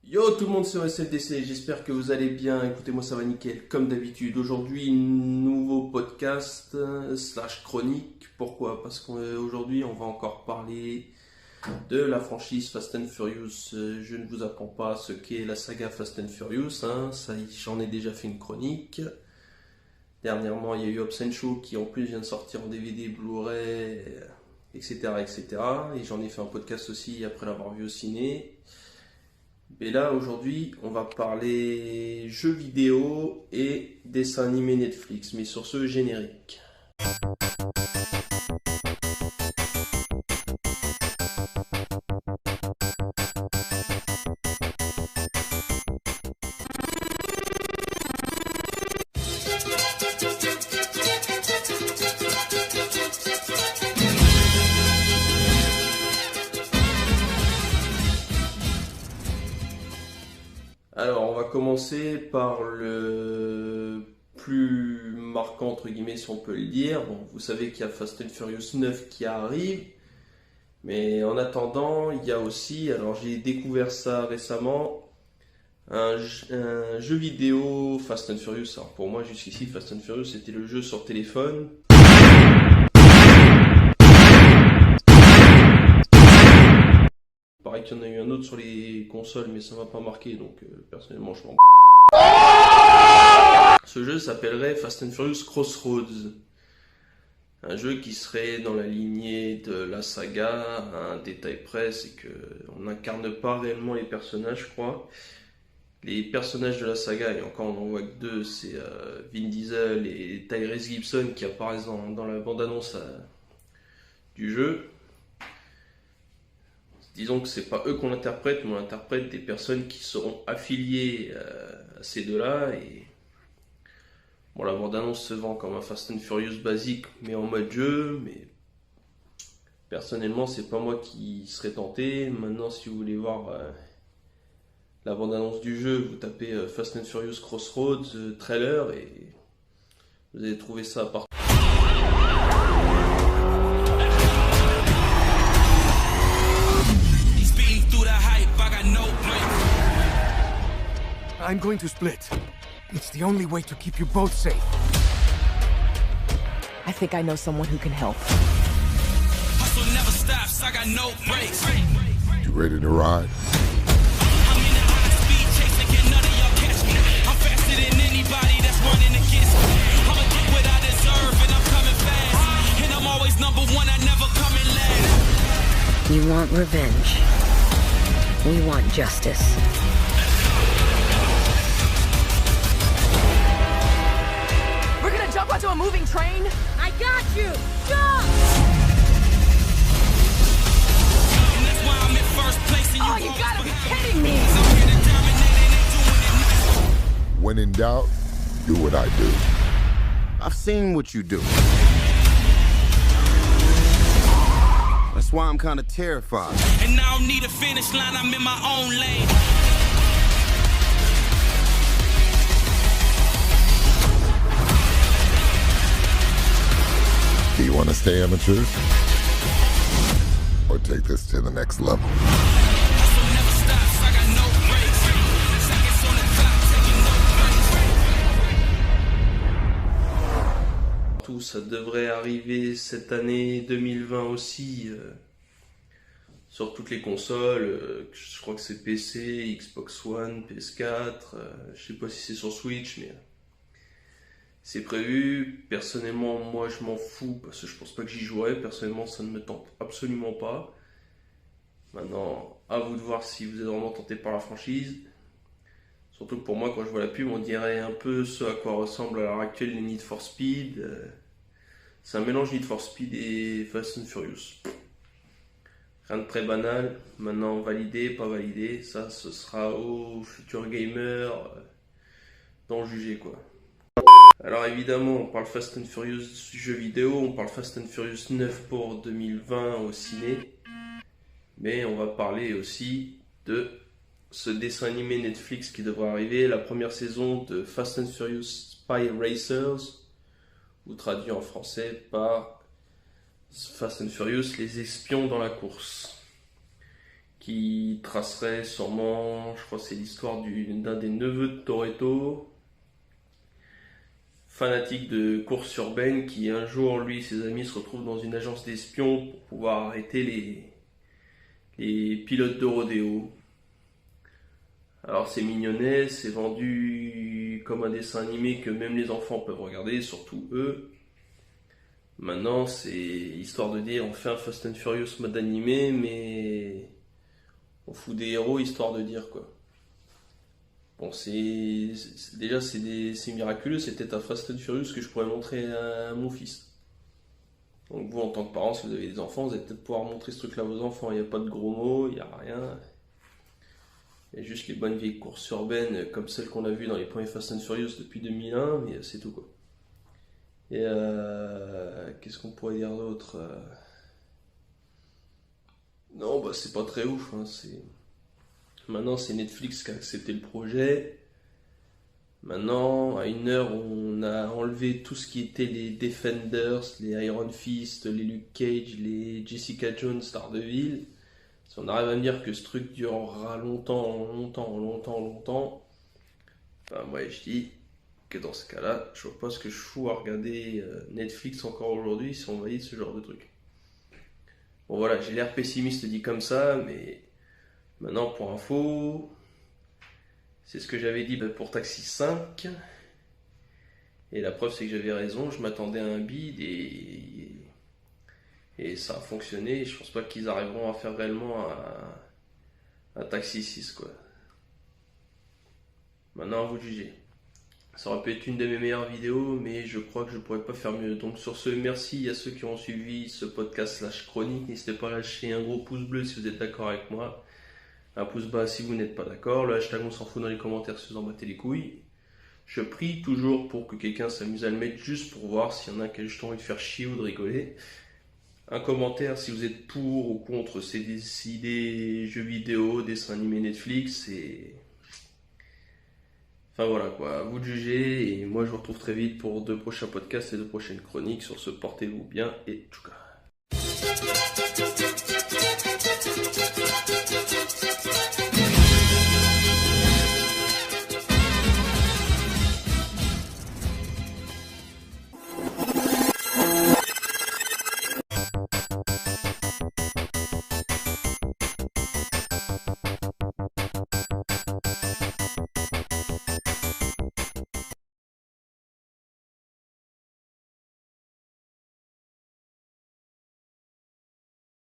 Yo tout le monde, c'est SLDC, j'espère que vous allez bien. Écoutez, moi ça va nickel, comme d'habitude. Aujourd'hui, nouveau podcast slash chronique. Pourquoi? Parce qu'aujourd'hui, on va encore parler de la franchise Fast and Furious. Je ne vous apprends pas ce qu'est la saga Fast and Furious, hein. Ça, j'en ai déjà fait une chronique. Dernièrement, il y a eu Hobbs & Shaw qui en plus vient de sortir en DVD, Blu-ray, etc., etc. Et j'en ai fait un podcast aussi après l'avoir vu au ciné. Et là, aujourd'hui, on va parler jeux vidéo et dessins animés Netflix, mais sur ce générique. Alors, on va commencer par le plus marquant, entre guillemets, si on peut le dire. Bon, vous savez qu'il y a Fast and Furious 9 qui arrive, mais en attendant, il y a aussi, alors j'ai découvert ça récemment, un jeu vidéo Fast and Furious. Alors pour moi, jusqu'ici, Fast and Furious, c'était le jeu sur téléphone. Pareil qu'il y en a eu un autre sur les consoles, mais ça m'a pas marqué, donc personnellement, je m'en. Ce jeu s'appellerait Fast and Furious Crossroads. Un jeu qui serait dans la lignée de la saga. Un détail près, c'est qu'on n'incarne pas réellement les personnages, je crois. Les personnages de la saga, et encore on n'en voit que deux, c'est Vin Diesel et Tyrese Gibson qui apparaissent dans la bande-annonce du jeu. Disons que c'est pas eux qu'on interprète, mais on interprète des personnes qui seront affiliées à ces deux-là. Et bon, la bande-annonce se vend comme un Fast and Furious basique, mais en mode jeu. Mais personnellement, c'est pas moi qui serais tenté. Maintenant, si vous voulez voir la bande-annonce du jeu, vous tapez Fast and Furious Crossroads trailer et vous allez trouver ça partout. I'm going to split. It's the only way to keep you both safe. I think I know someone who can help. Hustle never stops, I got no brakes. You ready to ride? I'm in a high speed chase, and can none of y'all catch me. I'm faster than anybody that's running against me. I'ma get what I deserve, and I'm coming fast. And I'm always number one, I never come in last. You want revenge. We want justice. We're gonna jump onto a moving train? I got you! Jump! And that's why I'm in first place, and Oh, you gotta be kidding me! I'm here to dominate, and they doing it nice. When in doubt, do what I do. I've seen what you do. That's why I'm kind of terrified. And I don't need a finish line, I'm in my own lane. Do you want to stay amateurs? Or take this to the next level? Hustle never stops, I got no brakes. Seconds on the clock, taking no breaks. Tout ça devrait arriver cette année 2020 aussi sur toutes les consoles. Je crois que c'est PC, Xbox One, PS4. Je sais pas si c'est sur Switch, mais c'est prévu. Personnellement, moi je m'en fous parce que je pense pas que j'y jouerai. Personnellement, ça ne me tente absolument pas. Maintenant, à vous de voir si vous êtes vraiment tenté par la franchise. Surtout que pour moi, quand je vois la pub, on dirait un peu ce à quoi ressemble à l'heure actuelle les Need for Speed. C'est un mélange Need for Speed et Fast and Furious. Rien de très banal. Maintenant, validé, pas validé, ça ce sera aux futurs gamers d'en juger quoi. Alors évidemment, on parle Fast and Furious jeux vidéo, on parle Fast and Furious 9 pour 2020 au ciné. Mais on va parler aussi de ce dessin animé Netflix qui devrait arriver, la première saison de Fast and Furious Spy Racers, ou traduit en français par Fast and Furious, les espions dans la course, qui tracerait sûrement, je crois que c'est l'histoire d'un des neveux de Toretto, fanatique de course urbaine, qui un jour, lui et ses amis se retrouvent dans une agence d'espions pour pouvoir arrêter les pilotes de rodéo. Alors c'est mignonnet, c'est vendu comme un dessin animé que même les enfants peuvent regarder, surtout eux. Maintenant c'est histoire de dire on fait un Fast and Furious mode animé, mais on fout des héros histoire de dire quoi. Bon déjà c'est miraculeux, c'est peut-être un Fast and Furious que je pourrais montrer à mon fils. Donc vous en tant que parents, si vous avez des enfants, vous allez peut-être pouvoir montrer ce truc là à vos enfants, il n'y a pas de gros mots, il n'y a rien. Il y a juste les bonnes vieilles courses urbaines comme celles qu'on a vues dans les premiers Fast and Furious depuis 2001, mais c'est tout quoi. Et qu'est-ce qu'on pourrait dire d'autre? Non, bah c'est pas très ouf. Hein. Maintenant c'est Netflix qui a accepté le projet. Maintenant, à une heure, on a enlevé tout ce qui était les Defenders, les Iron Fist, les Luke Cage, les Jessica Jones, Daredevil. Si on arrive à me dire que ce truc durera longtemps, ben moi je dis que dans ce cas-là, je vois pas ce que je fous à regarder Netflix encore aujourd'hui si on valide ce genre de truc. Bon voilà, j'ai l'air pessimiste dit comme ça, mais maintenant pour info, c'est ce que j'avais dit pour Taxi 5. Et la preuve c'est que j'avais raison, je m'attendais à un bide et ça a fonctionné. Je pense pas qu'ils arriveront à faire réellement un Taxi 6 quoi. Maintenant à vous de juger. Ça aurait pu être une de mes meilleures vidéos, mais je crois que je pourrais pas faire mieux. Donc sur ce, merci à ceux qui ont suivi ce podcast / chronique. N'hésitez pas à lâcher un gros pouce bleu si vous êtes d'accord avec moi. Un pouce bas si vous n'êtes pas d'accord. Le hashtag on s'en fout dans les commentaires si vous en battez les couilles. Je prie toujours pour que quelqu'un s'amuse à le mettre juste pour voir s'il y en a qui a juste envie de faire chier ou de rigoler. Un commentaire si vous êtes pour ou contre ces idées jeux vidéo, dessins animés Netflix et... Enfin voilà quoi, à vous de juger et moi je vous retrouve très vite pour 2 prochains podcasts et 2 prochaines chroniques. Sur ce, portez-vous bien et tchouka.